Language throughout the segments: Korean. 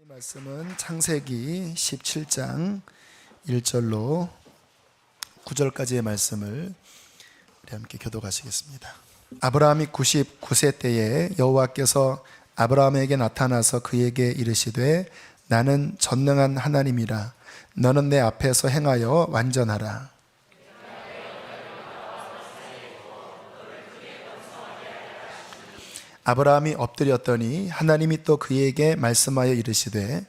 말씀은 창세기 17장 1절로 9절까지의 말씀을 우리 함께 교독하시겠습니다. 아브라함이 99세 때에 여호와께서 아브라함에게 나타나서 그에게 이르시되 나는 전능한 하나님이라 너는 내 앞에서 행하여 완전하라. 아브라함이 엎드렸더니 하나님이 또 그에게 말씀하여 이르시되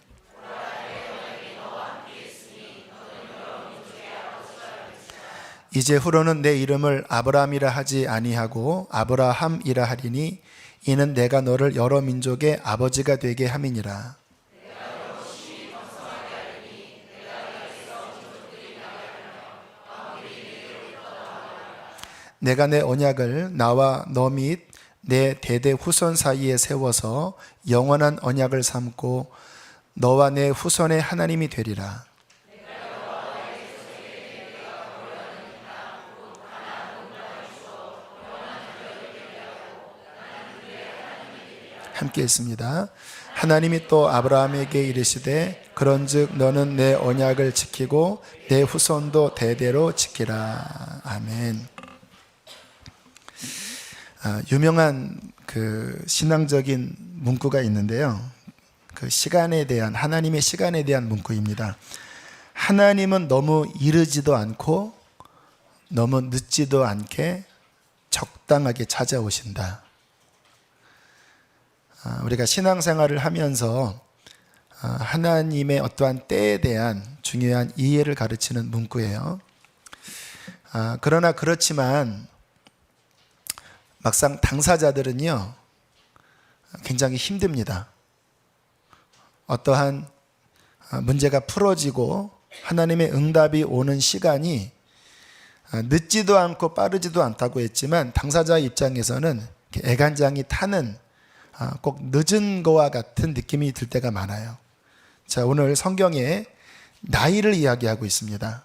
이제 후로는 내 이름을 아브라함이라 하지 아니하고 아브라함이라 하리니 이는 내가 너를 여러 민족의 아버지가 되게 함이니라. 내가 내 언약을 나와 너 및 내 대대 후손 사이에 세워서 영원한 언약을 삼고 너와 내 후손의 하나님이 되리라. 함께 읽습니다. 하나님이 또 아브라함에게 이르시되 그런즉 너는 내 언약을 지키고 내 후손도 대대로 지키라. 아멘. 유명한 그 신앙적인 문구가 있는데요. 그 시간에 대한, 하나님의 시간에 대한 문구입니다. 하나님은 너무 이르지도 않고 너무 늦지도 않게 적당하게 찾아오신다. 우리가 신앙생활을 하면서 하나님의 어떠한 때에 대한 중요한 이해를 가르치는 문구예요. 그러나 그렇지만 막상 당사자들은요 굉장히 힘듭니다. 어떠한 문제가 풀어지고 하나님의 응답이 오는 시간이 늦지도 않고 빠르지도 않다고 했지만 당사자 입장에서는 애간장이 타는 꼭 늦은 거와 같은 느낌이 들 때가 많아요. 자, 오늘 성경에 나이를 이야기하고 있습니다.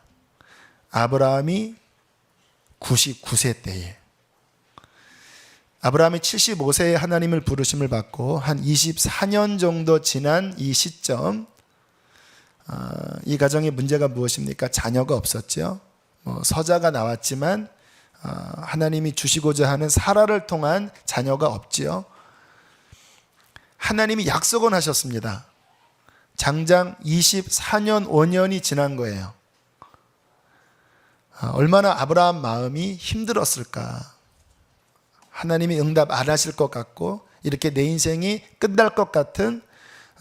아브라함이 99세 때에, 아브라함이 75세에 하나님을 부르심을 받고 한 24년 정도 지난 이 시점, 이 가정의 문제가 무엇입니까? 자녀가 없었죠. 서자가 나왔지만 하나님이 주시고자 하는 사라를 통한 자녀가 없지요. 하나님이 약속은 하셨습니다. 장장 24년 5년이 지난 거예요. 얼마나 아브라함 마음이 힘들었을까. 하나님이 응답 안 하실 것 같고 이렇게 내 인생이 끝날 것 같은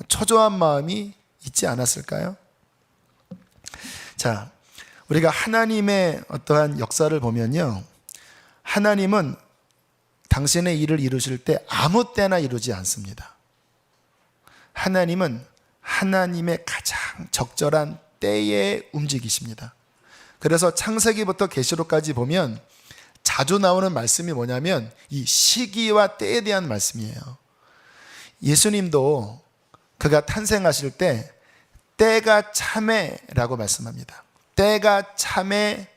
초조한 마음이 있지 않았을까요? 자, 우리가 하나님의 어떠한 역사를 보면요, 하나님은 당신의 일을 이루실 때 아무 때나 이루지 않습니다. 하나님은 하나님의 가장 적절한 때에 움직이십니다. 그래서 창세기부터 계시록까지 보면 자주 나오는 말씀이 뭐냐면 이 시기와 때에 대한 말씀이에요. 예수님도 그가 탄생하실 때 때가 참에라고 말씀합니다. 때가 참에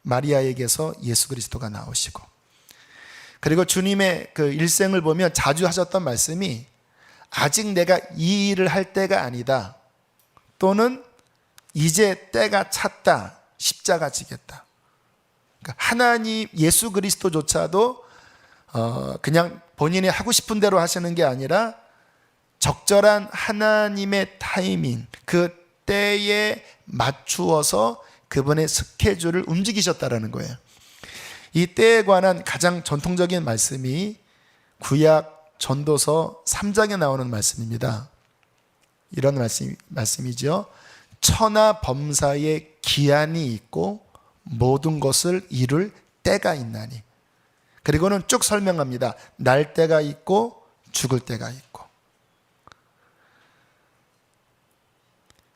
마리아에게서 예수 그리스도가 나오시고, 그리고 주님의 그 일생을 보면 자주 하셨던 말씀이 아직 내가 이 일을 할 때가 아니다, 또는 이제 때가 찼다, 십자가 지겠다. 그러니까 하나님 예수 그리스도조차도 그냥 본인이 하고 싶은 대로 하시는 게 아니라 적절한 하나님의 타이밍, 그 때에 맞추어서 그분의 스케줄을 움직이셨다라는 거예요. 이 때에 관한 가장 전통적인 말씀이 구약 전도서 3장에 나오는 말씀입니다. 이런 말씀이죠. 천하 범사에 기한이 있고 모든 것을 이룰 때가 있나니. 그리고는 쭉 설명합니다. 날 때가 있고 죽을 때가 있고,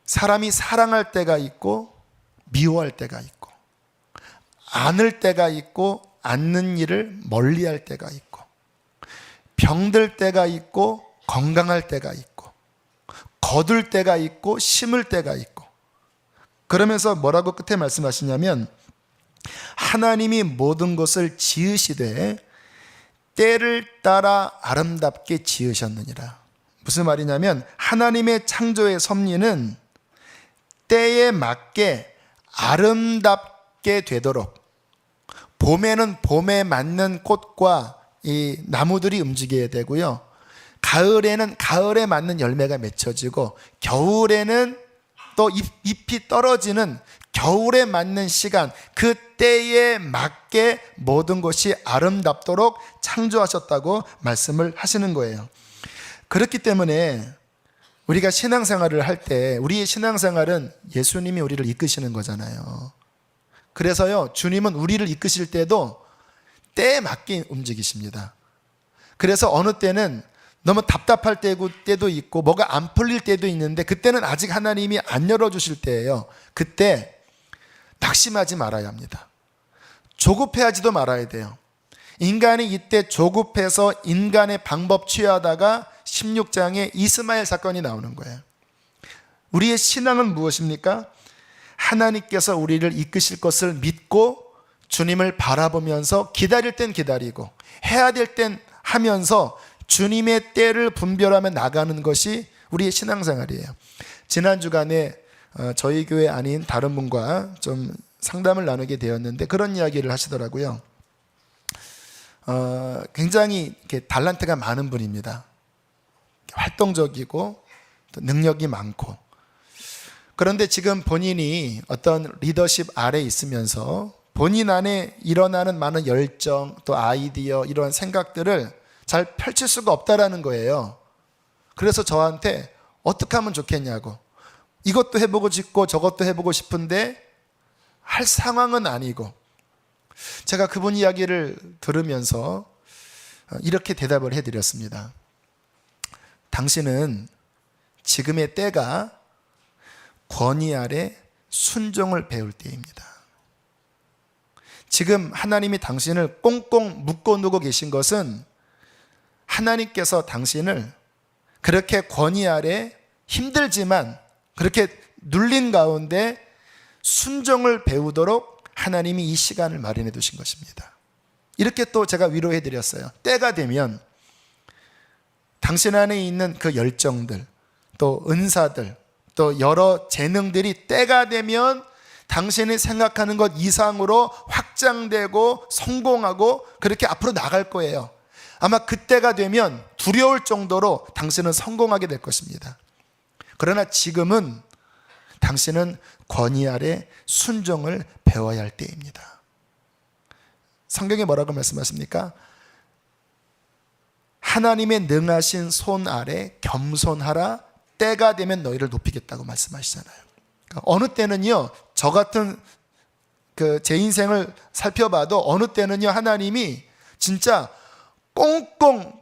사람이 사랑할 때가 있고 미워할 때가 있고, 안을 때가 있고 않는 일을 멀리할 때가 있고, 병들 때가 있고 건강할 때가 있고, 거둘 때가 있고 심을 때가 있고. 그러면서 뭐라고 끝에 말씀하시냐면 하나님이 모든 것을 지으시되 때를 따라 아름답게 지으셨느니라. 무슨 말이냐면 하나님의 창조의 섭리는 때에 맞게 아름답게 되도록, 봄에는 봄에 맞는 꽃과 이 나무들이 움직여야 되고요, 가을에는 가을에 맞는 열매가 맺혀지고, 겨울에는 또 잎이 떨어지는 겨울에 맞는 시간, 그 때에 맞게 모든 것이 아름답도록 창조하셨다고 말씀을 하시는 거예요. 그렇기 때문에 우리가 신앙생활을 할 때, 우리의 신앙생활은 예수님이 우리를 이끄시는 거잖아요. 그래서요, 주님은 우리를 이끄실 때도 때에 맞게 움직이십니다. 그래서 어느 때는 너무 답답할 때도 있고 뭐가 안 풀릴 때도 있는데, 그때는 아직 하나님이 안 열어주실 때예요. 그때 낙심하지 말아야 합니다. 조급해하지도 말아야 돼요. 인간이 이때 조급해서 인간의 방법 취하다가 16장에 이스마엘 사건이 나오는 거예요. 우리의 신앙은 무엇입니까? 하나님께서 우리를 이끄실 것을 믿고 주님을 바라보면서 기다릴 땐 기다리고 해야 될 땐 하면서 주님의 때를 분별하며 나가는 것이 우리의 신앙생활이에요. 지난 주간에 저희 교회 아닌 다른 분과 좀 상담을 나누게 되었는데 그런 이야기를 하시더라고요. 굉장히 이렇게 달란트가 많은 분입니다. 활동적이고 또 능력이 많고, 그런데 지금 본인이 어떤 리더십 아래에 있으면서 본인 안에 일어나는 많은 열정, 또 아이디어, 이런 생각들을 잘 펼칠 수가 없다라는 거예요. 그래서 저한테 어떻게 하면 좋겠냐고, 이것도 해보고 싶고 저것도 해보고 싶은데 할 상황은 아니고, 제가 그분 이야기를 들으면서 이렇게 대답을 해드렸습니다. 당신은 지금의 때가 권위 아래 순종을 배울 때입니다. 지금 하나님이 당신을 꽁꽁 묶어놓고 계신 것은 하나님께서 당신을 그렇게 권위 아래 힘들지만 그렇게 눌린 가운데 순종을 배우도록 하나님이 이 시간을 마련해 두신 것입니다. 이렇게 또 제가 위로해 드렸어요. 때가 되면 당신 안에 있는 그 열정들, 또 은사들, 또 여러 재능들이 때가 되면 당신이 생각하는 것 이상으로 확장되고 성공하고 그렇게 앞으로 나갈 거예요. 아마 그때가 되면 두려울 정도로 당신은 성공하게 될 것입니다. 그러나 지금은 당신은 권위 아래 순종을 배워야 할 때입니다. 성경에 뭐라고 말씀하십니까? 하나님의 능하신 손 아래 겸손하라, 때가 되면 너희를 높이겠다고 말씀하시잖아요. 그러니까 어느 때는요, 저 같은 제 인생을 살펴봐도 어느 때는요, 하나님이 진짜 꽁꽁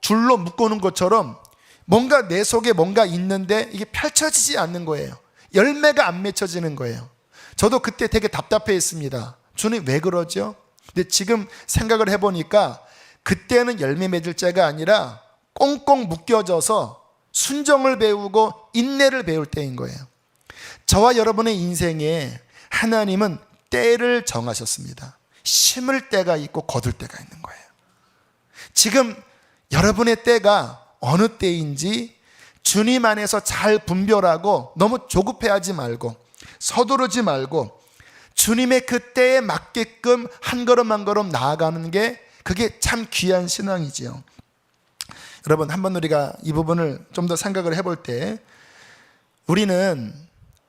줄로 묶어놓은 것처럼 뭔가 내 속에 뭔가 있는데 이게 펼쳐지지 않는 거예요. 열매가 안 맺혀지는 거예요. 저도 그때 되게 답답해했습니다. 주님 왜 그러죠? 근데 지금 생각을 해보니까 그때는 열매 맺을 자가 아니라 꽁꽁 묶여져서 순종을 배우고 인내를 배울 때인 거예요. 저와 여러분의 인생에 하나님은 때를 정하셨습니다. 심을 때가 있고 거둘 때가 있는 거예요. 지금 여러분의 때가 어느 때인지 주님 안에서 잘 분별하고 너무 조급해하지 말고 서두르지 말고 주님의 그 때에 맞게끔 한 걸음 한 걸음 나아가는 게, 그게 참 귀한 신앙이지요. 여러분, 한번 우리가 이 부분을 좀 더 생각을 해볼 때 우리는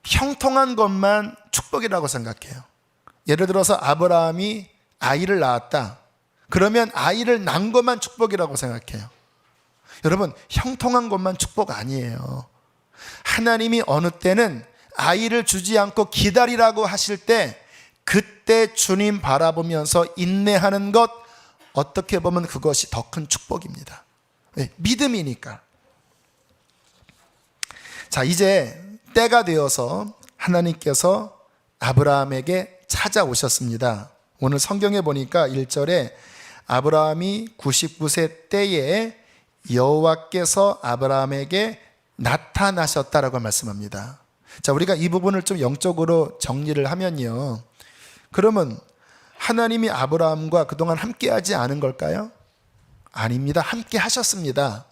형통한 것만 축복이라고 생각해요. 예를 들어서 아브라함이 아이를 낳았다. 그러면 아이를 낳은 것만 축복이라고 생각해요. 여러분, 형통한 것만 축복 아니에요. 하나님이 어느 때는 아이를 주지 않고 기다리라고 하실 때 그때 주님 바라보면서 인내하는 것, 어떻게 보면 그것이 더 큰 축복입니다. 네, 믿음이니까. 자, 이제 때가 되어서 하나님께서 아브라함에게 찾아오셨습니다. 오늘 성경에 보니까 1절에 아브라함이 99세 때에 여호와께서 아브라함에게 나타나셨다라고 말씀합니다. 자, 우리가 이 부분을 좀 영적으로 정리를 하면요, 그러면 하나님이 아브라함과 그동안 함께하지 않은 걸까요? 아닙니다. 함께 하셨습니다.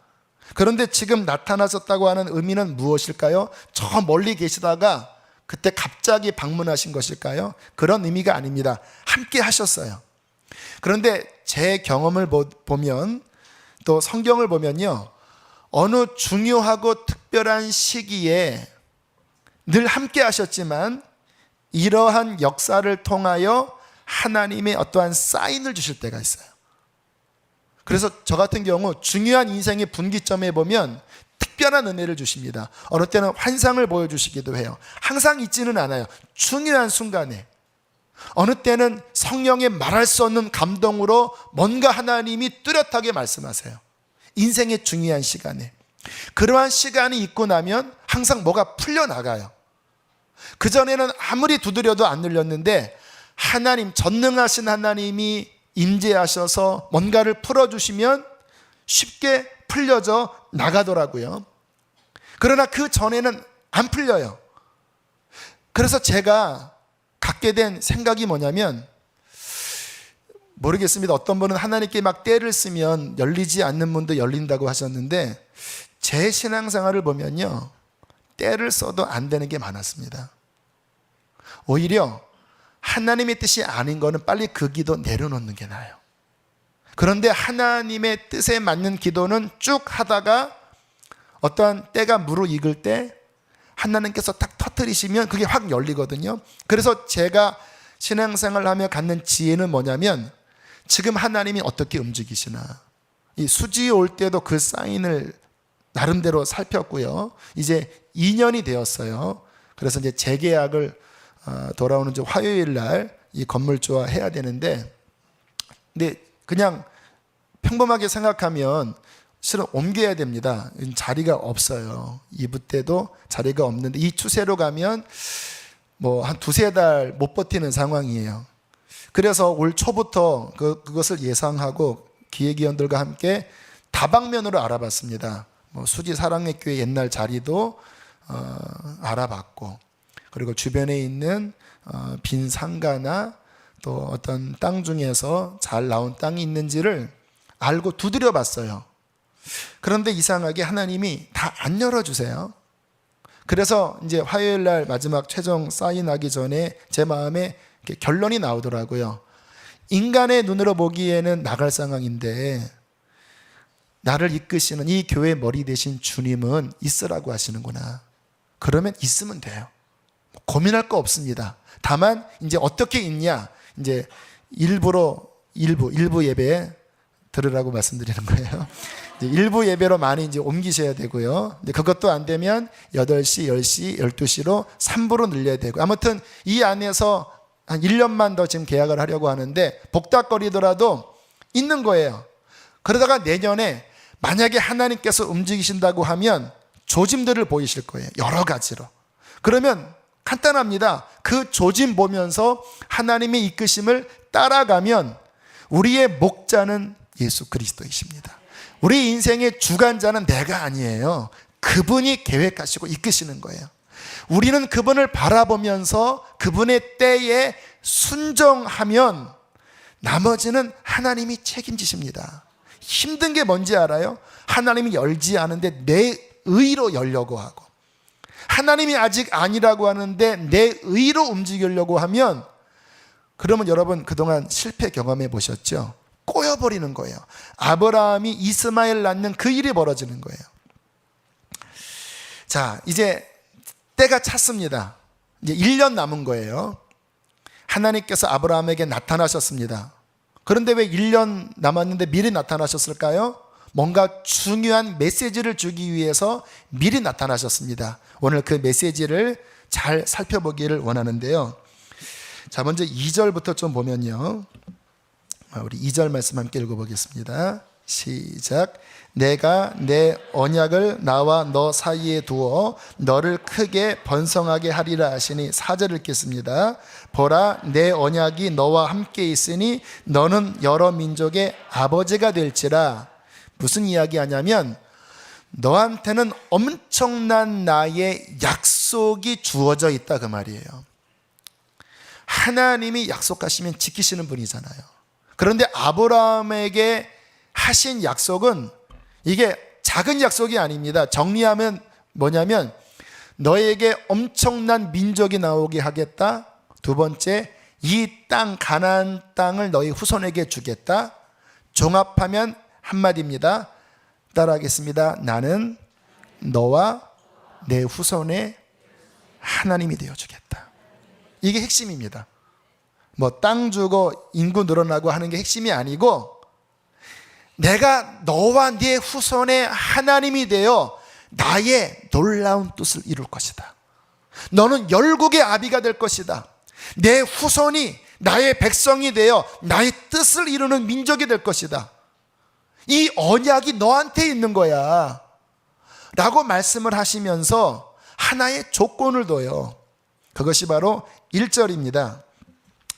그런데 지금 나타나셨다고 하는 의미는 무엇일까요? 저 멀리 계시다가 그때 갑자기 방문하신 것일까요? 그런 의미가 아닙니다. 함께 하셨어요. 그런데 제 경험을 보면, 또 성경을 보면요, 어느 중요하고 특별한 시기에 늘 함께 하셨지만 이러한 역사를 통하여 하나님의 어떠한 사인을 주실 때가 있어요. 그래서 저 같은 경우 중요한 인생의 분기점에 보면 특별한 은혜를 주십니다. 어느 때는 환상을 보여주시기도 해요. 항상 있지는 않아요. 중요한 순간에. 어느 때는 성령의 말할 수 없는 감동으로 뭔가 하나님이 뚜렷하게 말씀하세요. 인생의 중요한 시간에. 그러한 시간이 있고 나면 항상 뭐가 풀려나가요. 그전에는 아무리 두드려도 안 눌렸는데 하나님, 전능하신 하나님이 임재하셔서 뭔가를 풀어주시면 쉽게 풀려져 나가더라고요. 그러나 그 전에는 안 풀려요. 그래서 제가 갖게 된 생각이 뭐냐면, 모르겠습니다. 어떤 분은 하나님께 막 때를 쓰면 열리지 않는 문도 열린다고 하셨는데, 제 신앙생활을 보면요, 때를 써도 안 되는 게 많았습니다. 오히려 하나님의 뜻이 아닌 거는 빨리 그 기도 내려놓는 게 나아요. 그런데 하나님의 뜻에 맞는 기도는 쭉 하다가 어떠한 때가 무르익을 때 하나님께서 딱 터뜨리시면 그게 확 열리거든요. 그래서 제가 신앙생활을 하며 갖는 지혜는 뭐냐면, 지금 하나님이 어떻게 움직이시나, 이 수지에 올 때도 그 사인을 나름대로 살폈고요. 이제 2년이 되었어요. 그래서 이제 재계약을 돌아오는 화요일 날 이 건물주와 해야 되는데, 근데 그냥 평범하게 생각하면 실은 옮겨야 됩니다. 자리가 없어요. 2부 때도 자리가 없는데 이 추세로 가면 뭐 한 2-3달 못 버티는 상황이에요. 그래서 올 초부터 그것을 예상하고 기획위원들과 함께 다방면으로 알아봤습니다. 뭐 수지 사랑의 교회 옛날 자리도 알아봤고, 그리고 주변에 있는 빈 상가나 또 어떤 땅 중에서 잘 나온 땅이 있는지를 알고 두드려 봤어요. 그런데 이상하게 하나님이 다 안 열어주세요. 그래서 이제 화요일 날 마지막 최종 사인하기 전에 제 마음에 결론이 나오더라고요. 인간의 눈으로 보기에는 나갈 상황인데 나를 이끄시는 이 교회 머리 대신 주님은 있으라고 하시는구나. 그러면 있으면 돼요. 고민할 거 없습니다. 다만 이제 어떻게 있냐, 이제 일부 예배 들으라고 말씀드리는 거예요. 이제 일부 예배로 많이 이제 옮기셔야 되고요. 이제 그것도 안 되면 8시, 10시, 12시로 3부로 늘려야 되고, 아무튼 이 안에서 한 1년만 더 지금 계약을 하려고 하는데 복닥거리더라도 있는 거예요. 그러다가 내년에 만약에 하나님께서 움직이신다고 하면 조짐들을 보이실 거예요. 여러 가지로. 그러면 간단합니다. 그 조짐 보면서 하나님의 이끄심을 따라가면 우리의 목자는 예수 그리스도이십니다. 우리 인생의 주관자는 내가 아니에요. 그분이 계획하시고 이끄시는 거예요. 우리는 그분을 바라보면서 그분의 때에 순종하면 나머지는 하나님이 책임지십니다. 힘든 게 뭔지 알아요? 하나님이 열지 않은데 내 의로 열려고 하고, 하나님이 아직 아니라고 하는데 내 의로 움직이려고 하면, 그러면 여러분 그동안 실패 경험해 보셨죠? 꼬여버리는 거예요. 아브라함이 이스마엘 낳는 그 일이 벌어지는 거예요. 자, 이제 때가 찼습니다. 이제 1년 남은 거예요. 하나님께서 아브라함에게 나타나셨습니다. 그런데 왜 1년 남았는데 미리 나타나셨을까요? 뭔가 중요한 메시지를 주기 위해서 미리 나타나셨습니다. 오늘 그 메시지를 잘 살펴보기를 원하는데요. 자, 먼저 2절부터 좀 보면요, 우리 2절 말씀 함께 읽어보겠습니다. 시작. 내가 내 언약을 나와 너 사이에 두어 너를 크게 번성하게 하리라 하시니, 4절 읽겠습니다. 보라, 내 언약이 너와 함께 있으니 너는 여러 민족의 아버지가 될지라. 무슨 이야기 하냐면, 너한테는 엄청난 나의 약속이 주어져 있다, 그 말이에요. 하나님이 약속하시면 지키시는 분이잖아요. 그런데 아브라함에게 하신 약속은 이게 작은 약속이 아닙니다. 정리하면 뭐냐면 너에게 엄청난 민족이 나오게 하겠다. 두 번째, 이 땅 가나안 땅을 너희 후손에게 주겠다. 종합하면 한마디입니다. 따라하겠습니다. 나는 너와 내 후손의 하나님이 되어주겠다. 이게 핵심입니다. 뭐 땅 주고 인구 늘어나고 하는 게 핵심이 아니고 내가 너와 네 후손의 하나님이 되어 나의 놀라운 뜻을 이룰 것이다. 너는 열국의 아비가 될 것이다. 내 후손이 나의 백성이 되어 나의 뜻을 이루는 민족이 될 것이다. 이 언약이 너한테 있는 거야 라고 말씀을 하시면서 하나의 조건을 둬요. 그것이 바로 1절입니다.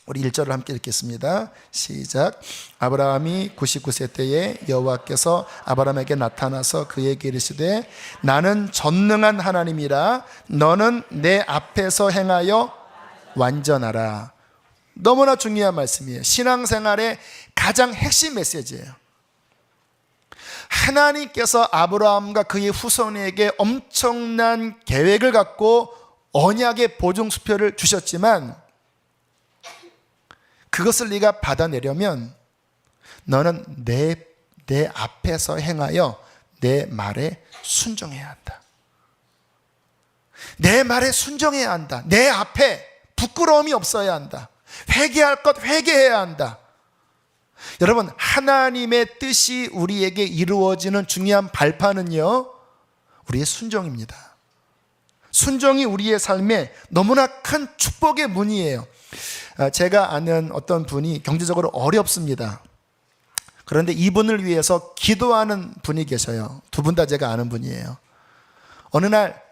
우리 1절을 함께 읽겠습니다. 시작. 아브라함이 99세 때에 여호와께서 아브라함에게 나타나서 그에게 이르시되 나는 전능한 하나님이라 너는 내 앞에서 행하여 완전하라. 너무나 중요한 말씀이에요. 신앙생활의 가장 핵심 메시지예요. 하나님께서 아브라함과 그의 후손에게 엄청난 계획을 갖고 언약의 보증수표를 주셨지만 그것을 네가 받아내려면 너는 내 앞에서 행하여 내 말에 순종해야 한다. 내 말에 순종해야 한다. 내 앞에 부끄러움이 없어야 한다. 회개할 것 회개해야 한다. 여러분, 하나님의 뜻이 우리에게 이루어지는 중요한 발판은요, 우리의 순종입니다. 순종이 우리의 삶에 너무나 큰 축복의 문이에요. 제가 아는 어떤 분이 경제적으로 어렵습니다. 그런데 이분을 위해서 기도하는 분이 계셔요. 두 분 다 제가 아는 분이에요. 어느 날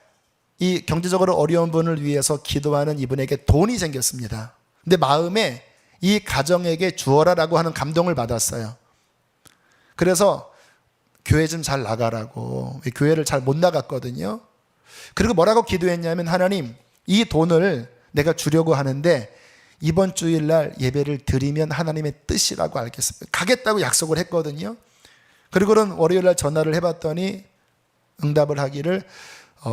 이 경제적으로 어려운 분을 위해서 기도하는 이분에게 돈이 생겼습니다. 근데 마음에 이 가정에게 주어라라고 하는 감동을 받았어요. 그래서 교회 좀 잘 나가라고, 교회를 잘 못 나갔거든요. 그리고 뭐라고 기도했냐면, 하나님, 이 돈을 내가 주려고 하는데 이번 주일날 예배를 드리면 하나님의 뜻이라고 알겠습니다. 가겠다고 약속을 했거든요. 그리고는 월요일날 전화를 해봤더니 응답을 하기를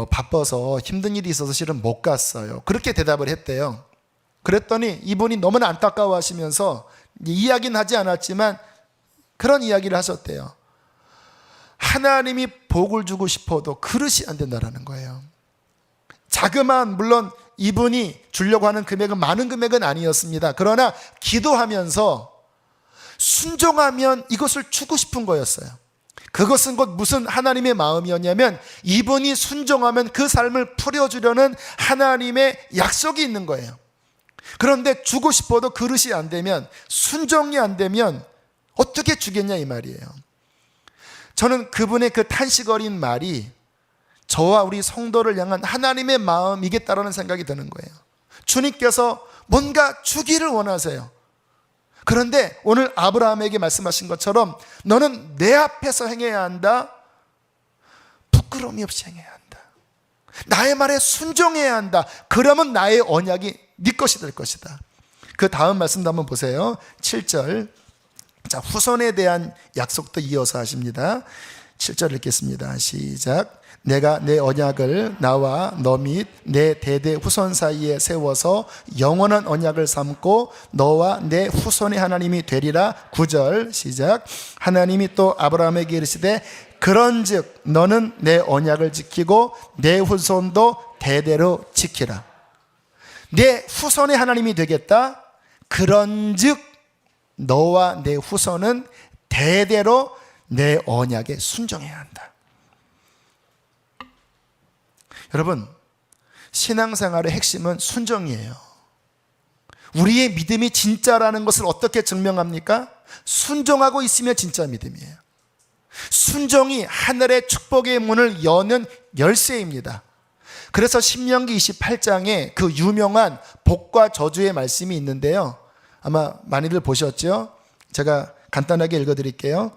바빠서 힘든 일이 있어서 실은 못 갔어요. 그렇게 대답을 했대요. 그랬더니 이분이 너무나 안타까워 하시면서 이야기는 하지 않았지만 그런 이야기를 하셨대요. 하나님이 복을 주고 싶어도 그릇이 안 된다라는 거예요. 자그마한, 물론 이분이 주려고 하는 금액은 많은 금액은 아니었습니다. 그러나 기도하면서 순종하면 이것을 주고 싶은 거였어요. 그것은 곧 무슨 하나님의 마음이었냐면 이분이 순종하면 그 삶을 풀어주려는 하나님의 약속이 있는 거예요. 그런데 주고 싶어도 그릇이 안 되면, 순종이 안 되면 어떻게 주겠냐 이 말이에요. 저는 그분의 그 탄식 어린 말이 저와 우리 성도를 향한 하나님의 마음이겠다라는 생각이 드는 거예요. 주님께서 뭔가 주기를 원하세요. 그런데 오늘 아브라함에게 말씀하신 것처럼 너는 내 앞에서 행해야 한다. 부끄러움이 없이 행해야 한다. 나의 말에 순종해야 한다. 그러면 나의 언약이 네 것이 될 것이다. 그 다음 말씀도 한번 보세요. 7절. 자, 후손에 대한 약속도 이어서 하십니다. 7절 읽겠습니다. 시작. 내가 내 언약을 나와 너 및 내 대대 후손 사이에 세워서 영원한 언약을 삼고 너와 내 후손의 하나님이 되리라. 9절 시작. 하나님이 또 아브라함에게 이르시되 그런즉 너는 내 언약을 지키고 내 후손도 대대로 지키라. 내 후손의 하나님이 되겠다. 그런즉 너와 내 후손은 대대로 내 언약에 순종해야 한다. 여러분, 신앙생활의 핵심은 순종이에요. 우리의 믿음이 진짜라는 것을 어떻게 증명합니까? 순종하고 있으면 진짜 믿음이에요. 순종이 하늘의 축복의 문을 여는 열쇠입니다. 그래서 신명기 28장에 그 유명한 복과 저주의 말씀이 있는데요, 아마 많이들 보셨죠? 제가 간단하게 읽어드릴게요.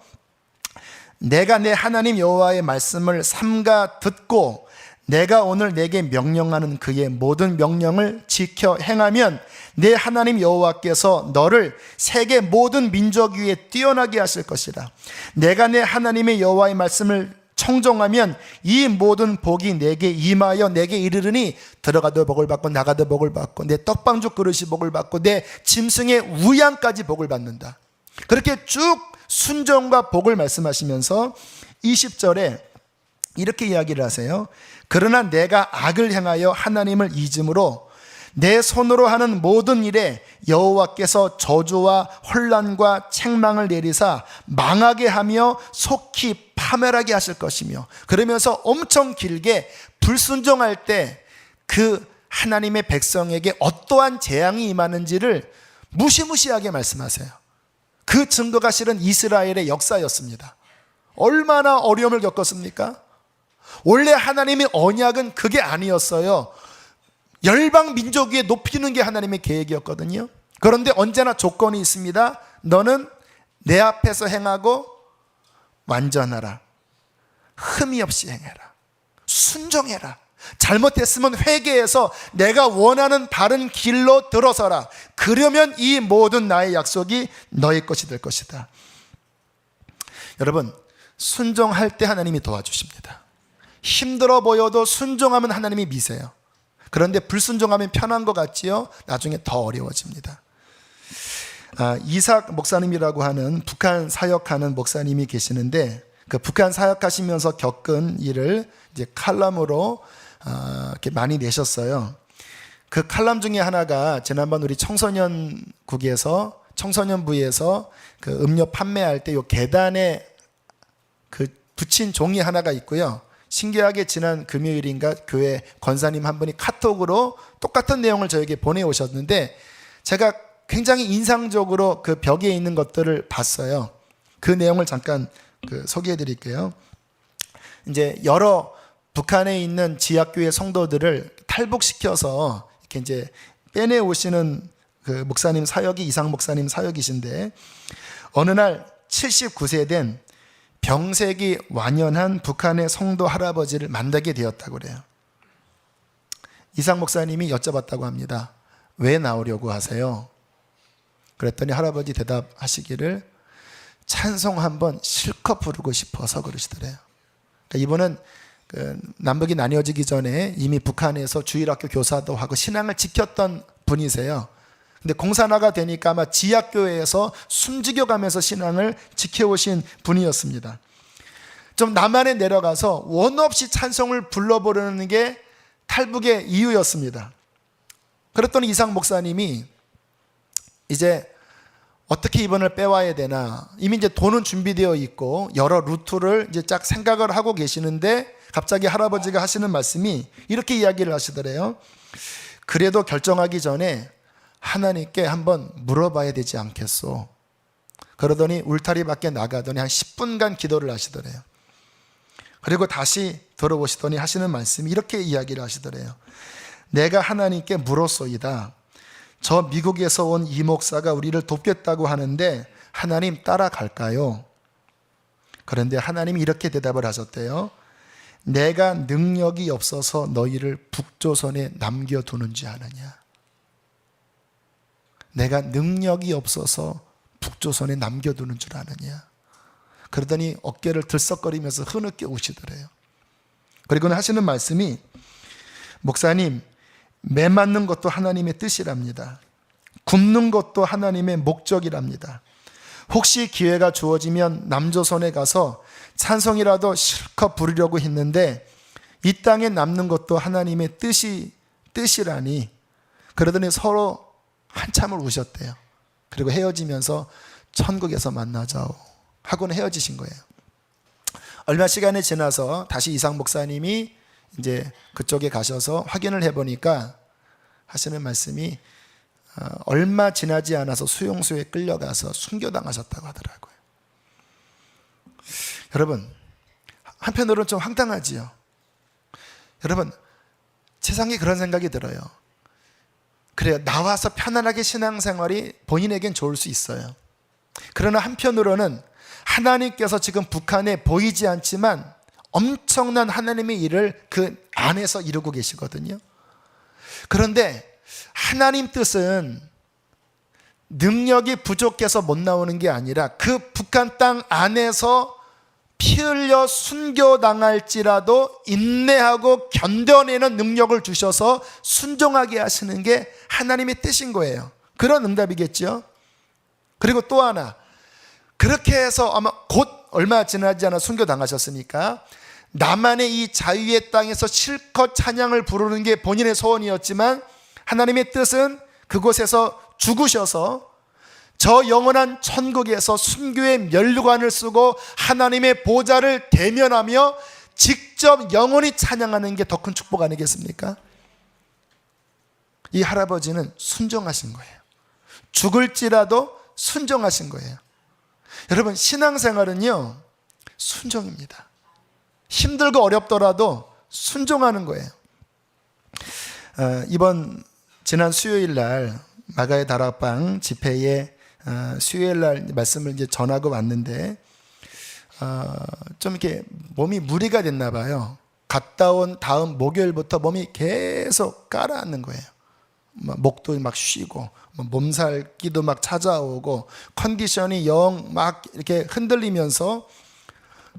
내가 내 하나님 여호와의 말씀을 삼가 듣고 내가 오늘 내게 명령하는 그의 모든 명령을 지켜 행하면 내 하나님 여호와께서 너를 세계 모든 민족 위에 뛰어나게 하실 것이라. 내가 내 하나님의 여호와의 말씀을 청종하면 이 모든 복이 내게 임하여 내게 이르르니 들어가도 복을 받고 나가도 복을 받고 내 떡방죽 그릇이 복을 받고 내 짐승의 우양까지 복을 받는다. 그렇게 쭉 순종과 복을 말씀하시면서 20절에 이렇게 이야기를 하세요. 그러나 내가 악을 행하여 하나님을 잊음으로 내 손으로 하는 모든 일에 여호와께서 저주와 혼란과 책망을 내리사 망하게 하며 속히 파멸하게 하실 것이며, 그러면서 엄청 길게 불순종할 때 그 하나님의 백성에게 어떠한 재앙이 임하는지를 무시무시하게 말씀하세요. 그 증거가 실은 이스라엘의 역사였습니다. 얼마나 어려움을 겪었습니까? 원래 하나님의 언약은 그게 아니었어요. 열방 민족 위에 높이는 게 하나님의 계획이었거든요. 그런데 언제나 조건이 있습니다. 너는 내 앞에서 행하고 완전하라. 흠이 없이 행해라. 순종해라. 잘못했으면 회개해서 내가 원하는 바른 길로 들어서라. 그러면 이 모든 나의 약속이 너의 것이 될 것이다. 여러분, 순종할 때 하나님이 도와주십니다. 힘들어 보여도 순종하면 하나님이 미세요. 그런데 불순종하면 편한 것 같지요? 나중에 더 어려워집니다. 이삭 목사님이라고 하는 북한 사역하는 목사님이 계시는데, 그 북한 사역하시면서 겪은 일을 이제 칼럼으로 이렇게 많이 내셨어요. 그 칼럼 중에 하나가 지난번 우리 청소년국에서 청소년부에서 그 음료 판매할 때 요 계단에 그 붙인 종이 하나가 있고요. 신기하게 지난 금요일인가 교회 권사님 한 분이 카톡으로 똑같은 내용을 저에게 보내오셨는데, 제가 굉장히 인상적으로 그 벽에 있는 것들을 봤어요. 그 내용을 잠깐 소개해 드릴게요. 이제 여러 북한에 있는 지하교회 성도들을 탈북시켜서 이렇게 이제 빼내 오시는 그 목사님 사역이 이상 목사님 사역이신데, 어느 날 79세 된 병색이 완연한 북한의 성도 할아버지를 만나게 되었다고 그래요. 이상 목사님이 여쭤봤다고 합니다. 왜 나오려고 하세요? 그랬더니 할아버지 대답하시기를 찬송 한번 실컷 부르고 싶어서 그러시더래요. 그러니까 이분은 남북이 나뉘어지기 전에 이미 북한에서 주일학교 교사도 하고 신앙을 지켰던 분이세요. 근데 공산화가 되니까 아마 지하교회에서 숨죽여가면서 신앙을 지켜오신 분이었습니다. 좀 남한에 내려가서 원 없이 찬송을 불러보려는 게 탈북의 이유였습니다. 그랬더니 이상 목사님이 이제 어떻게 이번을 빼와야 되나, 이미 이제 돈은 준비되어 있고 여러 루트를 이제 쫙 생각을 하고 계시는데, 갑자기 할아버지가 하시는 말씀이 이렇게 이야기를 하시더래요. 그래도 결정하기 전에 하나님께 한번 물어봐야 되지 않겠소? 그러더니 울타리 밖에 나가더니 한 10분간 기도를 하시더래요. 그리고 다시 들어보시더니 하시는 말씀이 이렇게 이야기를 하시더래요. 내가 하나님께 물었소이다. 저 미국에서 온 이 목사가 우리를 돕겠다고 하는데 하나님 따라갈까요? 그런데 하나님이 이렇게 대답을 하셨대요. 내가 능력이 없어서 너희를 북조선에 남겨두는지 아느냐? 내가 능력이 없어서 북조선에 남겨두는 줄 아느냐? 그러더니 어깨를 들썩거리면서 흐느껴 우시더래요. 그리고는 하시는 말씀이, 목사님, 매 맞는 것도 하나님의 뜻이랍니다. 굶는 것도 하나님의 목적이랍니다. 혹시 기회가 주어지면 남조선에 가서 찬송이라도 실컷 부르려고 했는데 이 땅에 남는 것도 하나님의 뜻이라니. 그러더니 서로 한참을 우셨대요. 그리고 헤어지면서 천국에서 만나자오 하고는 헤어지신 거예요. 얼마 시간이 지나서 다시 이상 목사님이 이제 그쪽에 가셔서 확인을 해보니까 하시는 말씀이 얼마 지나지 않아서 수용소에 끌려가서 순교당하셨다고 하더라고요. 여러분, 한편으로는 좀 황당하지요. 여러분, 세상에 그런 생각이 들어요. 그래요, 나와서 편안하게 신앙생활이 본인에겐 좋을 수 있어요. 그러나 한편으로는 하나님께서 지금 북한에 보이지 않지만 엄청난 하나님의 일을 그 안에서 이루고 계시거든요. 그런데 하나님 뜻은 능력이 부족해서 못 나오는 게 아니라 그 북한 땅 안에서 피 흘려 순교당할지라도 인내하고 견뎌내는 능력을 주셔서 순종하게 하시는 게 하나님의 뜻인 거예요. 그런 응답이겠죠. 그리고 또 하나, 그렇게 해서 아마 곧 얼마 지나지 않아 순교당하셨으니까 나만의 이 자유의 땅에서 실컷 찬양을 부르는 게 본인의 소원이었지만 하나님의 뜻은 그곳에서 죽으셔서 저 영원한 천국에서 순교의 면류관을 쓰고 하나님의 보좌를 대면하며 직접 영원히 찬양하는 게 더 큰 축복 아니겠습니까? 이 할아버지는 순종하신 거예요. 죽을지라도 순종하신 거예요. 여러분, 신앙생활은요, 순종입니다. 힘들고 어렵더라도 순종하는 거예요. 지난 수요일 날 마가의 다락방 집회에 수요일 날 말씀을 이제 전하고 왔는데 좀 이렇게 몸이 무리가 됐나 봐요. 갔다 온 다음 목요일부터 몸이 계속 가라앉는 거예요. 목도 막 쉬고 몸살기도 막 찾아오고 컨디션이 영 막 이렇게 흔들리면서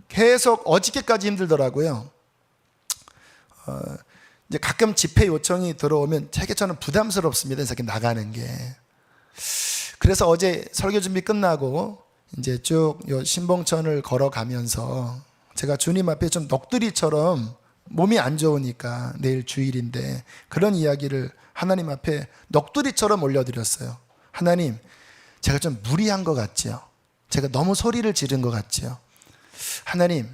계속 어저께까지 힘들더라고요. 이제 가끔 집회 요청이 들어오면 되게 저는 부담스럽습니다. 이렇게 나가는 게. 그래서 어제 설교 준비 끝나고 이제 쭉 요 신봉천을 걸어가면서 제가 주님 앞에 좀 넋두리처럼 몸이 안 좋으니까 내일 주일인데 그런 이야기를 하나님 앞에 넋두리처럼 올려드렸어요. 하나님, 제가 좀 무리한 것 같지요? 제가 너무 소리를 지른 것 같지요? 하나님,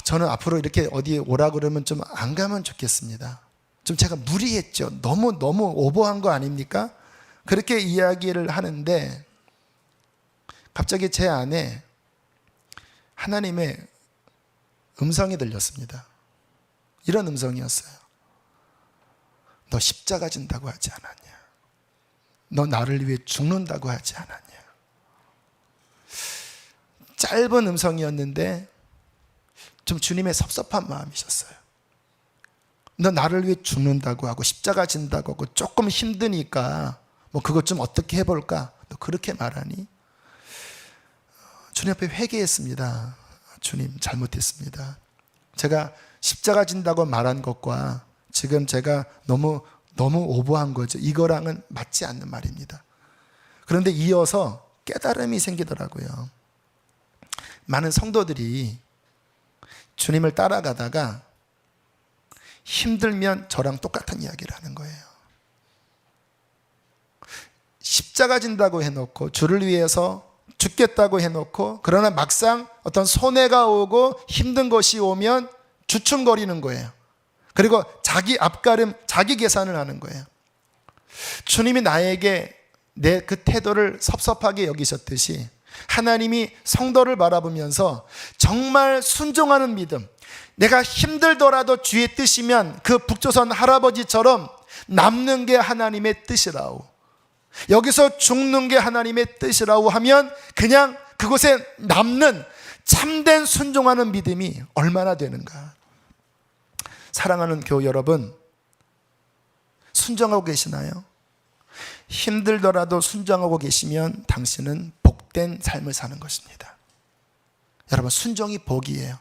저는 앞으로 이렇게 어디에 오라 그러면 좀 안 가면 좋겠습니다. 좀 제가 무리했죠. 너무 오버한 거 아닙니까? 그렇게 이야기를 하는데 갑자기 제 안에 하나님의 음성이 들렸습니다. 이런 음성이었어요. 너 십자가 진다고 하지 않았냐? 너 나를 위해 죽는다고 하지 않았냐? 짧은 음성이었는데 좀 주님의 섭섭한 마음이셨어요. 너 나를 위해 죽는다고 하고 십자가 진다고 하고 조금 힘드니까 뭐 그것 좀 어떻게 해볼까? 너 그렇게 말하니? 주님 앞에 회개했습니다. 주님, 잘못했습니다. 제가 십자가 진다고 말한 것과 지금 제가 너무 오버한 거죠. 이거랑은 맞지 않는 말입니다. 그런데 이어서 깨달음이 생기더라고요. 많은 성도들이 주님을 따라가다가 힘들면 저랑 똑같은 이야기를 하는 거예요. 십자가 진다고 해놓고 주를 위해서 죽겠다고 해놓고 그러나 막상 어떤 손해가 오고 힘든 것이 오면 주춤거리는 거예요. 그리고 자기 앞가림, 자기 계산을 하는 거예요. 주님이 나에게 내 그 태도를 섭섭하게 여기셨듯이 하나님이 성도를 바라보면서 정말 순종하는 믿음, 내가 힘들더라도 주의 뜻이면 그 북조선 할아버지처럼 남는 게 하나님의 뜻이라고, 여기서 죽는 게 하나님의 뜻이라고 하면 그냥 그곳에 남는 참된 순종하는 믿음이 얼마나 되는가. 사랑하는 교우 여러분, 순종하고 계시나요? 힘들더라도 순종하고 계시면 당신은 복된 삶을 사는 것입니다. 여러분, 순종이 복이에요.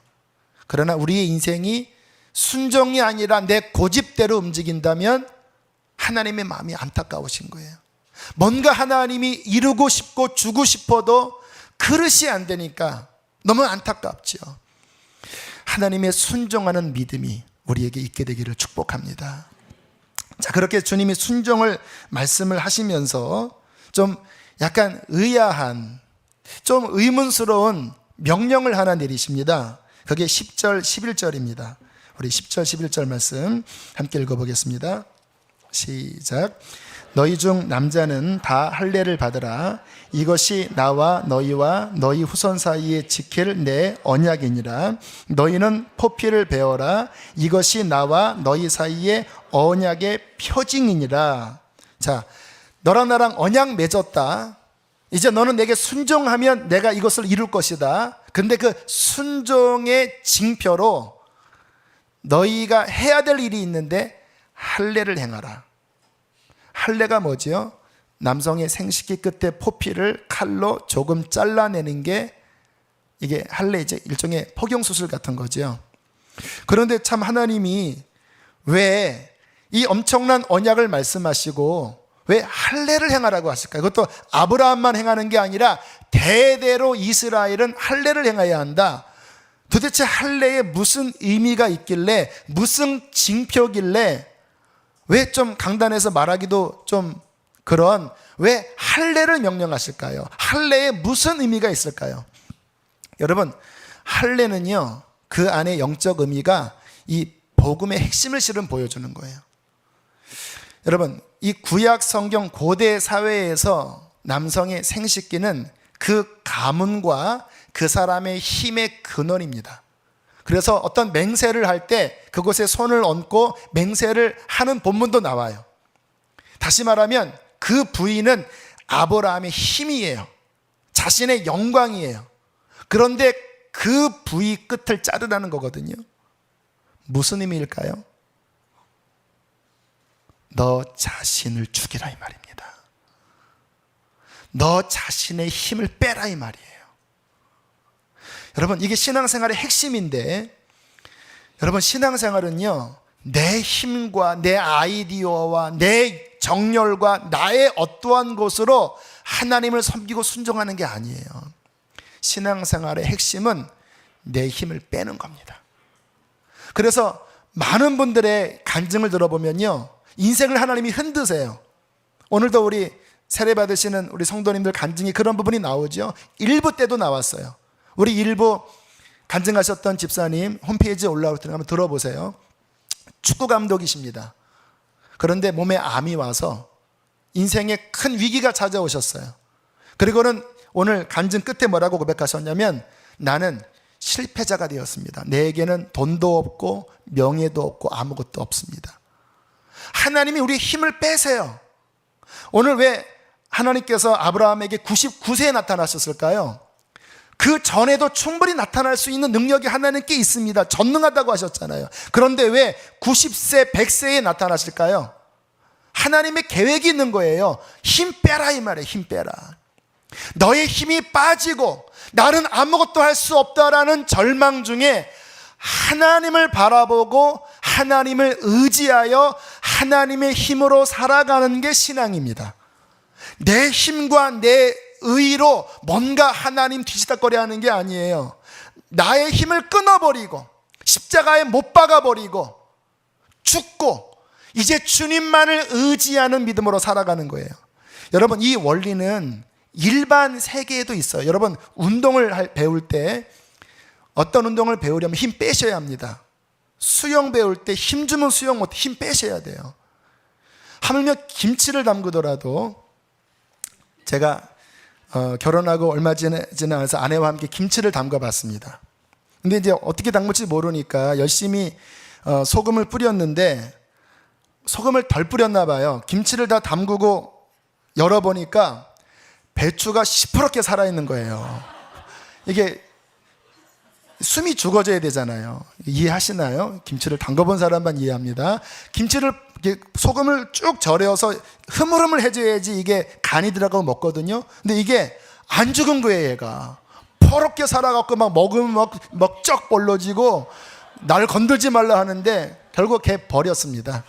그러나 우리의 인생이 순종이 아니라 내 고집대로 움직인다면 하나님의 마음이 안타까우신 거예요. 뭔가 하나님이 이루고 싶고 주고 싶어도 그릇이 안 되니까 너무 안타깝죠. 하나님의 순종하는 믿음이 우리에게 있게 되기를 축복합니다. 자, 그렇게 주님이 순종을 말씀을 하시면서 좀 약간 의아한, 좀 의문스러운 명령을 하나 내리십니다. 그게 10절, 11절입니다. 우리 10절, 11절 말씀 함께 읽어보겠습니다. 시작. 너희 중 남자는 다 할례를 받으라. 이것이 나와 너희와 너희 후손 사이에 지킬 내 언약이니라. 너희는 포피를 베어라. 이것이 나와 너희 사이에 언약의 표징이니라. 자, 너랑 나랑 언약 맺었다. 이제 너는 내게 순종하면 내가 이것을 이룰 것이다. 근데 그 순종의 징표로 너희가 해야 될 일이 있는데 할례를 행하라. 할례가 뭐지요? 남성의 생식기 끝에 포피를 칼로 조금 잘라내는 게 이게 할례 이제 일종의 포경수술 같은 거죠. 그런데 참 하나님이 왜 이 엄청난 언약을 말씀하시고 왜 할례를 행하라고 하실까요? 그것도 아브라함만 행하는 게 아니라 대대로 이스라엘은 할례를 행해야 한다. 도대체 할례에 무슨 의미가 있길래, 무슨 징표길래, 왜 좀 강단에서 말하기도 좀 그런, 왜 할례를 명령하실까요? 할례에 무슨 의미가 있을까요? 여러분, 할례는요, 그 안에 영적 의미가 이 복음의 핵심을 실은 보여주는 거예요. 여러분, 이 구약 성경 고대 사회에서 남성의 생식기는 그 가문과 그 사람의 힘의 근원입니다. 그래서 어떤 맹세를 할 때 그곳에 손을 얹고 맹세를 하는 본문도 나와요. 다시 말하면 그 부위는 아브라함의 힘이에요. 자신의 영광이에요. 그런데 그 부위 끝을 자르라는 거거든요. 무슨 의미일까요? 너 자신을 죽이라 이 말입니다. 너 자신의 힘을 빼라 이 말이에요. 여러분, 이게 신앙생활의 핵심인데, 여러분, 신앙생활은요, 내 힘과 내 아이디어와 내 정열과 나의 어떠한 것으로 하나님을 섬기고 순종하는 게 아니에요. 신앙생활의 핵심은 내 힘을 빼는 겁니다. 그래서 많은 분들의 간증을 들어보면요, 인생을 하나님이 흔드세요. 오늘도 우리 세례 받으시는 우리 성도님들 간증이 그런 부분이 나오죠. 일부 때도 나왔어요. 우리 일부 간증하셨던 집사님 홈페이지에 올라올 때 한번 들어보세요. 축구 감독이십니다. 그런데 몸에 암이 와서 인생에 큰 위기가 찾아오셨어요. 그리고는 오늘 간증 끝에 뭐라고 고백하셨냐면, 나는 실패자가 되었습니다. 내게는 돈도 없고 명예도 없고 아무것도 없습니다. 하나님이 우리의 힘을 빼세요. 오늘 왜 하나님께서 아브라함에게 99세에 나타나셨을까요? 그 전에도 충분히 나타날 수 있는 능력이 하나님께 있습니다. 전능하다고 하셨잖아요. 그런데 왜 90세, 100세에 나타나실까요? 하나님의 계획이 있는 거예요. 힘 빼라 이 말이에요. 힘 빼라. 너의 힘이 빠지고 나는 아무것도 할 수 없다라는 절망 중에 하나님을 바라보고 하나님을 의지하여 하나님의 힘으로 살아가는 게 신앙입니다. 내 힘과 내 의로 뭔가 하나님 뒤지다거려 하는 게 아니에요. 나의 힘을 끊어버리고 십자가에 못 박아버리고 죽고 이제 주님만을 의지하는 믿음으로 살아가는 거예요. 여러분, 이 원리는 일반 세계에도 있어요. 여러분, 운동을 배울 때 어떤 운동을 배우려면 힘 빼셔야 합니다. 수영 배울 때 힘 주면 수영 못해. 힘 빼셔야 돼요. 하물며 김치를 담그더라도, 제가 결혼하고 얼마 지나서 아내와 함께 김치를 담가봤습니다. 근데 이제 어떻게 담글지 모르니까 열심히 소금을 뿌렸는데 소금을 덜 뿌렸나 봐요. 김치를 다 담그고 열어보니까 배추가 시퍼렇게 살아있는 거예요. 이게 숨이 죽어져야 되잖아요. 이해하시나요? 김치를 담궈본 사람만 이해합니다. 김치를 소금을 쭉 절여서 흐물흐물 해줘야지 이게 간이 들어가고 먹거든요. 근데 이게 안 죽은 거예요. 얘가 퍼렇게 살아갖고 막 먹으면 막 쩍 벌러지고 날 건들지 말라 하는데 결국 걔 버렸습니다.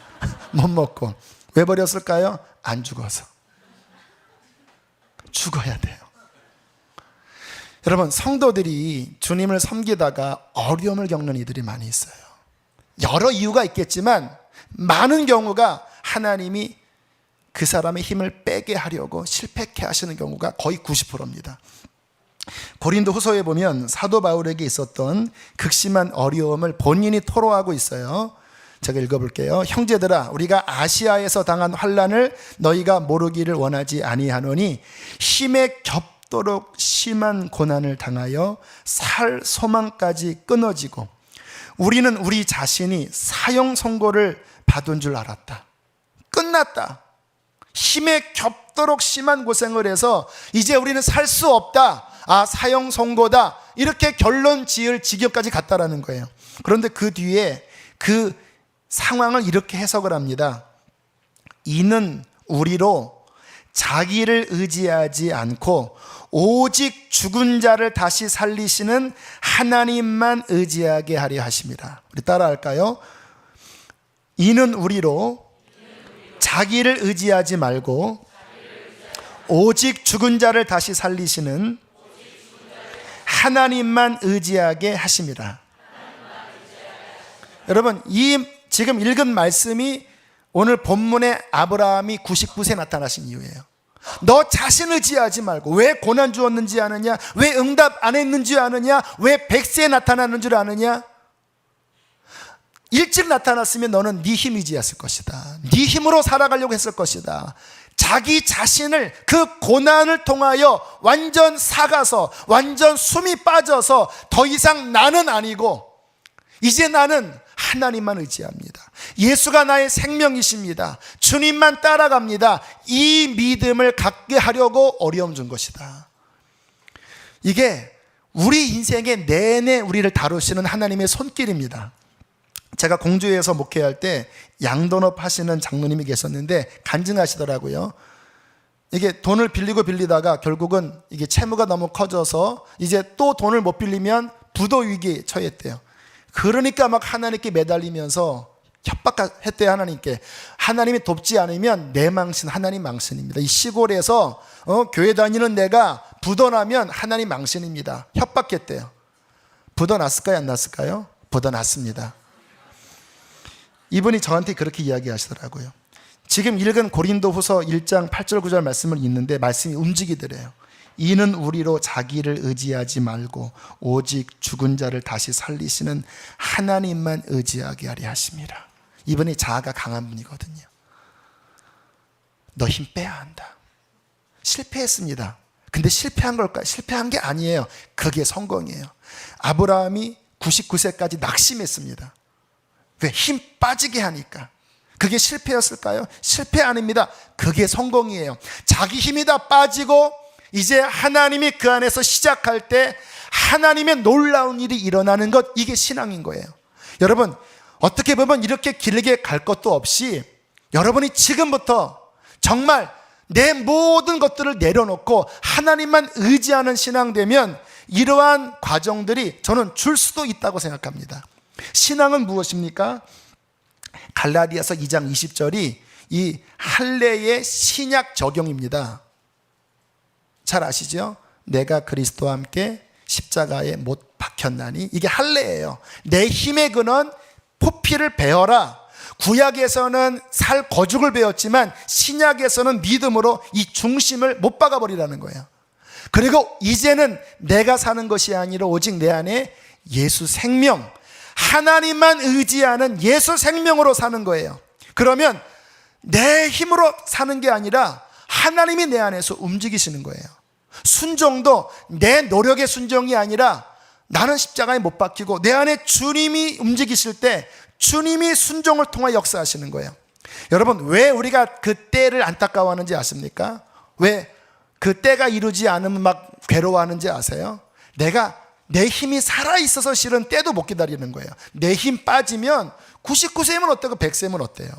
못 먹고. 왜 버렸을까요? 안 죽어서. 죽어야 돼요. 여러분, 성도들이 주님을 섬기다가 어려움을 겪는 이들이 많이 있어요. 여러 이유가 있겠지만 많은 경우가 하나님이 그 사람의 힘을 빼게 하려고 실패케 하시는 경우가 거의 90%입니다. 고린도 후서에 보면 사도 바울에게 있었던 극심한 어려움을 본인이 토로하고 있어요. 제가 읽어볼게요. 형제들아, 우리가 아시아에서 당한 환난을 너희가 모르기를 원하지 아니하노니 힘에 겹도록 심한 고난을 당하여 살 소망까지 끊어지고 우리는 우리 자신이 사형 선고를 받은 줄 알았다. 끝났다. 힘에 겹도록 심한 고생을 해서 이제 우리는 살 수 없다. 아, 사형 선고다. 이렇게 결론 지을 지경까지 갔다라는 거예요. 그런데 그 뒤에 그 상황을 이렇게 해석을 합니다. 이는 우리로 자기를 의지하지 않고 오직 죽은 자를 다시 살리시는 하나님만 의지하게 하려 하십니다. 우리 따라할까요? 이는 우리로 자기를 의지하지 말고 오직 죽은 자를 다시 살리시는 하나님만 의지하게 하십니다. 여러분, 이 지금 읽은 말씀이 오늘 본문에 아브라함이 99세 나타나신 이유예요. 너 자신 의지하지 말고, 왜 고난 주었는지 아느냐? 왜 응답 안 했는지 아느냐? 왜 100세에 나타나는 줄 아느냐? 일찍 나타났으면 너는 네 힘 의지했을 것이다. 네 힘으로 살아가려고 했을 것이다. 자기 자신을 그 고난을 통하여 완전 사가서, 완전 숨이 빠져서 더 이상 나는 아니고 이제 나는 하나님만 의지합니다. 예수가 나의 생명이십니다. 주님만 따라갑니다. 이 믿음을 갖게 하려고 어려움 준 것이다. 이게 우리 인생의 내내 우리를 다루시는 하나님의 손길입니다. 제가 공주에서 목회할 때 양돈업 하시는 장로님이 계셨는데 간증하시더라고요. 이게 돈을 빌리다가 결국은 이게 채무가 너무 커져서 이제 또 돈을 못 빌리면 부도 위기에 처했대요. 그러니까 막 하나님께 매달리면서 협박했대요. 하나님께. 하나님이 돕지 않으면 내 망신, 하나님 망신입니다. 이 시골에서 교회 다니는 내가 부도 나면 하나님 망신입니다. 협박했대요. 부도 났을까요? 안 났을까요? 부도 났습니다. 이분이 저한테 그렇게 이야기하시더라고요. 지금 읽은 고린도후서 1장 8절 9절 말씀을 읽는데 말씀이 움직이더래요. 이는 우리로 자기를 의지하지 말고 오직 죽은 자를 다시 살리시는 하나님만 의지하게 하려 하십니다. 이분이 자아가 강한 분이거든요. 너 힘 빼야 한다. 실패했습니다. 근데 실패한 걸까요? 실패한 게 아니에요. 그게 성공이에요. 아브라함이 99세까지 낙심했습니다. 왜? 힘 빠지게 하니까. 그게 실패였을까요? 실패 아닙니다. 그게 성공이에요. 자기 힘이 다 빠지고 이제 하나님이 그 안에서 시작할 때 하나님의 놀라운 일이 일어나는 것, 이게 신앙인 거예요. 여러분, 어떻게 보면 이렇게 길게 갈 것도 없이 여러분이 지금부터 정말 내 모든 것들을 내려놓고 하나님만 의지하는 신앙 되면 이러한 과정들이 저는 줄 수도 있다고 생각합니다. 신앙은 무엇입니까? 갈라디아서 2장 20절이 이 할례의 신약 적용입니다. 잘 아시죠? 내가 그리스도와 함께 십자가에 못 박혔나니, 이게 할례예요. 내 힘의 근원 포피를 베어라. 구약에서는 살 거죽을 베었지만 신약에서는 믿음으로 이 중심을 못 박아버리라는 거예요. 그리고 이제는 내가 사는 것이 아니라 오직 내 안에 예수 생명, 하나님만 의지하는 예수 생명으로 사는 거예요. 그러면 내 힘으로 사는 게 아니라 하나님이 내 안에서 움직이시는 거예요. 순종도 내 노력의 순종이 아니라 나는 십자가에 못 박히고 내 안에 주님이 움직이실 때 주님이 순종을 통해 역사하시는 거예요. 여러분, 왜 우리가 그 때를 안타까워하는지 아십니까? 왜 그 때가 이루지 않으면 막 괴로워하는지 아세요? 내 힘이 살아있어서 실은 때도 못 기다리는 거예요. 내 힘 빠지면 99세면 어때고 100세면 어때요?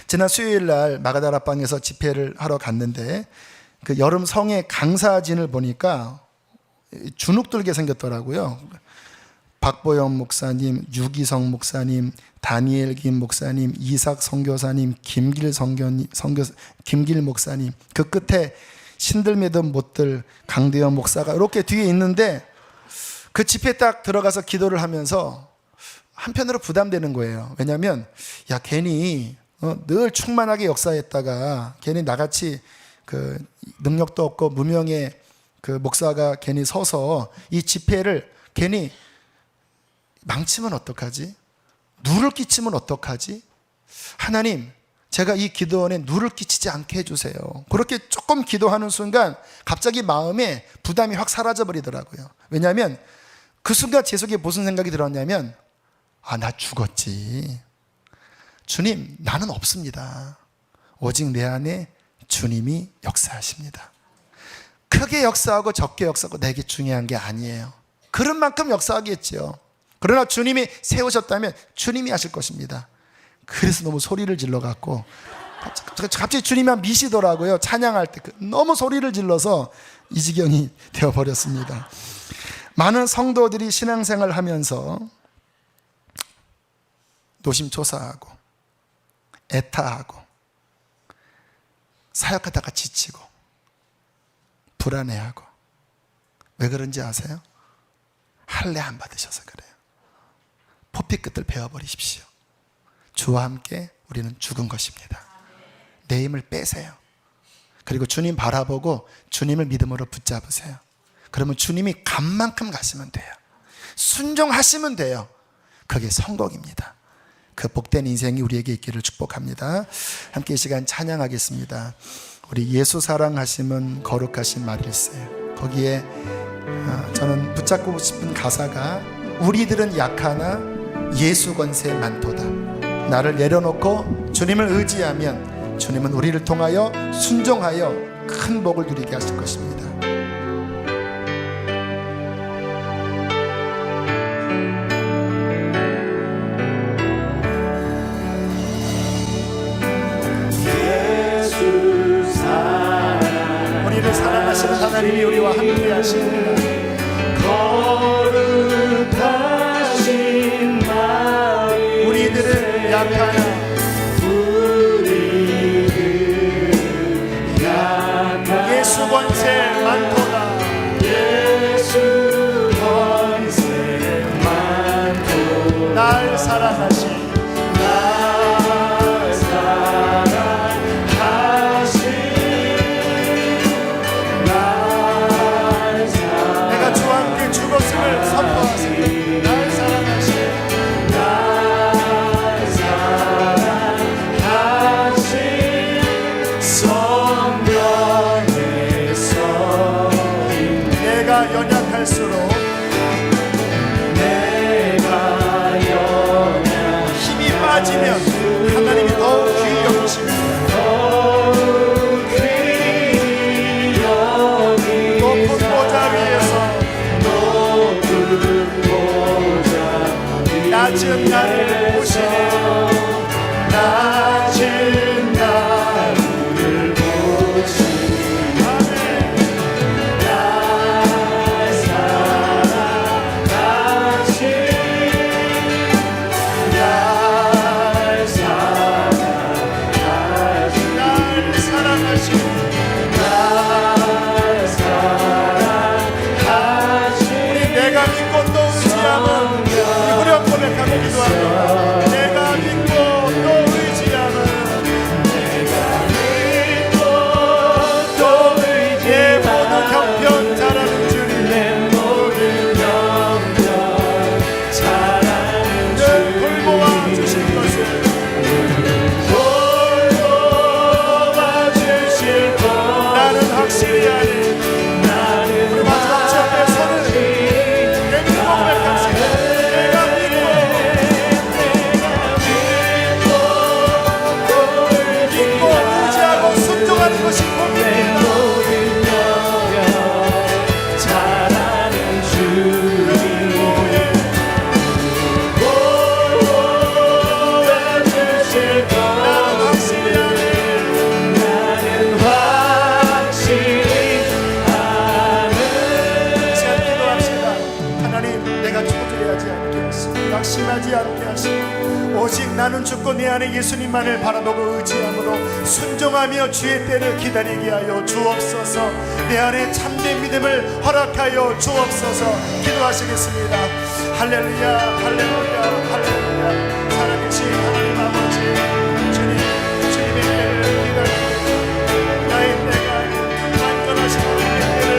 지난 수요일 날 마가다라방에서 집회를 하러 갔는데 그 여름 성의 강사진을 보니까 주눅들게 생겼더라고요. 박보영 목사님, 유기성 목사님, 다니엘 김 목사님, 이삭 선교사님, 김길 목사님, 그 끝에 신들매던 못들 강대현 목사가 이렇게 뒤에 있는데 그 집회 딱 들어가서 기도를 하면서 한편으로 부담되는 거예요. 왜냐하면 괜히 늘 충만하게 역사했다가 괜히 나같이 그 능력도 없고 무명의 그 목사가 괜히 서서 이 집회를 괜히 망치면 어떡하지? 누를 끼치면 어떡하지? 하나님, 제가 이 기도원에 누를 끼치지 않게 해주세요. 그렇게 조금 기도하는 순간 갑자기 마음에 부담이 확 사라져버리더라고요. 왜냐하면 그 순간 제 속에 무슨 생각이 들었냐면 나 죽었지. 주님, 나는 없습니다. 오직 내 안에 주님이 역사하십니다. 크게 역사하고 적게 역사하고 내게 중요한 게 아니에요. 그런 만큼 역사하겠죠. 그러나 주님이 세우셨다면 주님이 하실 것입니다. 그래서 너무 소리를 질러갖고 갑자기 주님이 미시더라고요. 찬양할 때 너무 소리를 질러서 이 지경이 되어버렸습니다. 많은 성도들이 신앙생활을 하면서 노심초사하고 애타하고 사역하다가 지치고 불안해하고, 왜 그런지 아세요? 할례 안 받으셔서 그래요. 포피 끝을 베어버리십시오. 주와 함께 우리는 죽은 것입니다. 내 힘을 빼세요. 그리고 주님 바라보고 주님을 믿음으로 붙잡으세요. 그러면 주님이 간 만큼 가시면 돼요. 순종하시면 돼요. 그게 성공입니다. 그 복된 인생이 우리에게 있기를 축복합니다. 함께 이 시간 찬양하겠습니다. 우리 예수 사랑하심은 거룩하신 말일세. 거기에 저는 붙잡고 싶은 가사가, 우리들은 약하나 예수 권세 많도다. 나를 내려놓고 주님을 의지하면 주님은 우리를 통하여 순종하여 큰 복을 누리게 하실 것입니다. 우리를 사랑하시는 하나님이 우리와 함께 하십니다. 거룩하신 마음, 우리들은 약하나 예수 권세 많도다. 예수 권세 많도다. 날 사랑하신 날 사랑하신 내가 주와 함께 죽었음을 선포하세요. 날 사랑하신 내가 연약할수록 힘이 빠지면 하나님이 더욱 귀히 여기십니다. 높은 보좌 위에서 낮은 나를 보시네. 낮은 나를 보시네. 아멘. 낙심하지 않게 하시고 오직 나는 죽고 내 안에 예수님만을 바라보고 의지함으로 순종하며 주의 때를 기다리게 하여 주옵소서. 내 안에 참된 믿음을 허락하여 주옵소서. 기도하시겠습니다. 할렐루야 할렐루야 할렐루야. 살아계신 하나님 아버지, 주님의 때를 기다리고 나의 때가 완전하신 하나님의 때를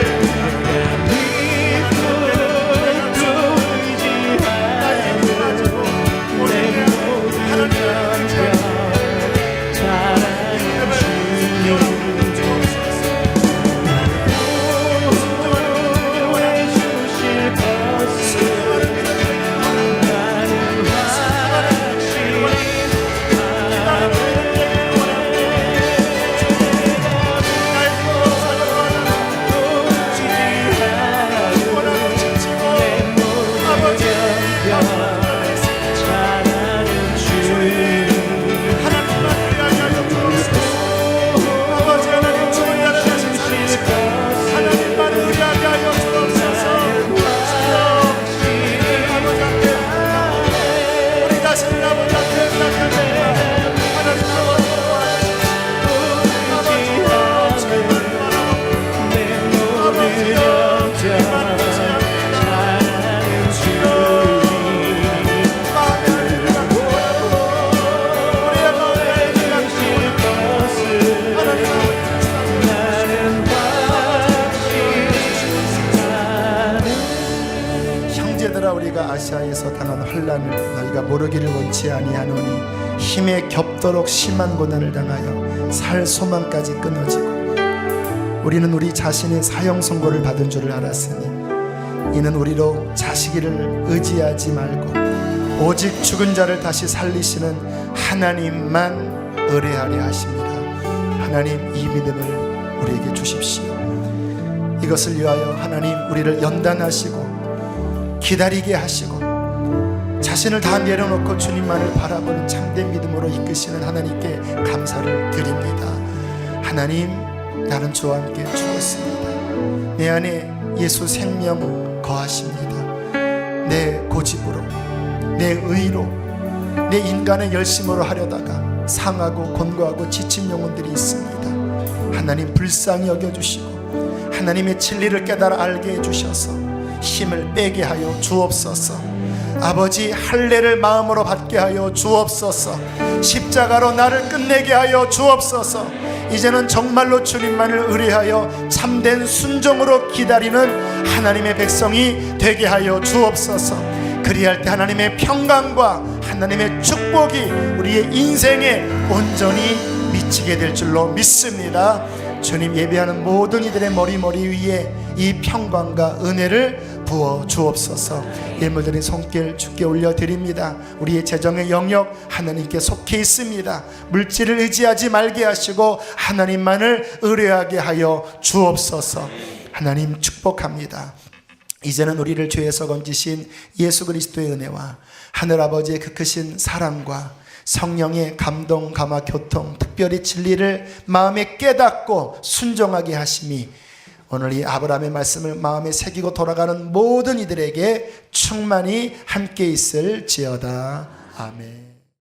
나라에서 당한 환난을 너희가 모르기를 원치 아니하노니 힘에 겹도록 심한 고난을 당하여 살 소망까지 끊어지고 우리는 우리 자신의 사형 선고를 받은 줄을 알았으니 이는 우리로 자식이를 의지하지 말고 오직 죽은 자를 다시 살리시는 하나님만 의뢰하려 하십니다. 하나님, 이 믿음을 우리에게 주십시오. 이것을 위하여 하나님 우리를 연단하시고 기다리게 하시고 자신을 다 내려놓고 주님만을 바라보는 참된 믿음으로 이끄시는 하나님께 감사를 드립니다. 하나님, 나는 주와 함께 죽었습니다. 내 안에 예수 생명 거하십니다. 내 고집으로, 내 의로, 내 인간의 열심으로 하려다가 상하고 곤고하고 지친 영혼들이 있습니다. 하나님, 불쌍히 여겨주시고 하나님의 진리를 깨달아 알게 해주셔서 힘을 빼게 하여 주옵소서. 아버지, 할례를 마음으로 받게 하여 주옵소서. 십자가로 나를 끝내게 하여 주옵소서. 이제는 정말로 주님만을 의뢰하여 참된 순종으로 기다리는 하나님의 백성이 되게 하여 주옵소서. 그리할 때 하나님의 평강과 하나님의 축복이 우리의 인생에 온전히 미치게 될 줄로 믿습니다. 주님, 예배하는 모든 이들의 머리 위에 이 평강과 은혜를 부어 주옵소서. 일물들의 손길 주께 올려드립니다. 우리의 재정의 영역 하나님께 속해 있습니다. 물질을 의지하지 말게 하시고 하나님만을 의뢰하게 하여 주옵소서. 하나님, 축복합니다. 이제는 우리를 죄에서 건지신 예수 그리스도의 은혜와 하늘아버지의 그 크신 사랑과 성령의 감동, 감화, 교통, 특별히 진리를 마음에 깨닫고 순종하게 하심이 오늘 이 아브라함의 말씀을 마음에 새기고 돌아가는 모든 이들에게 충만히 함께 있을지어다. 아멘.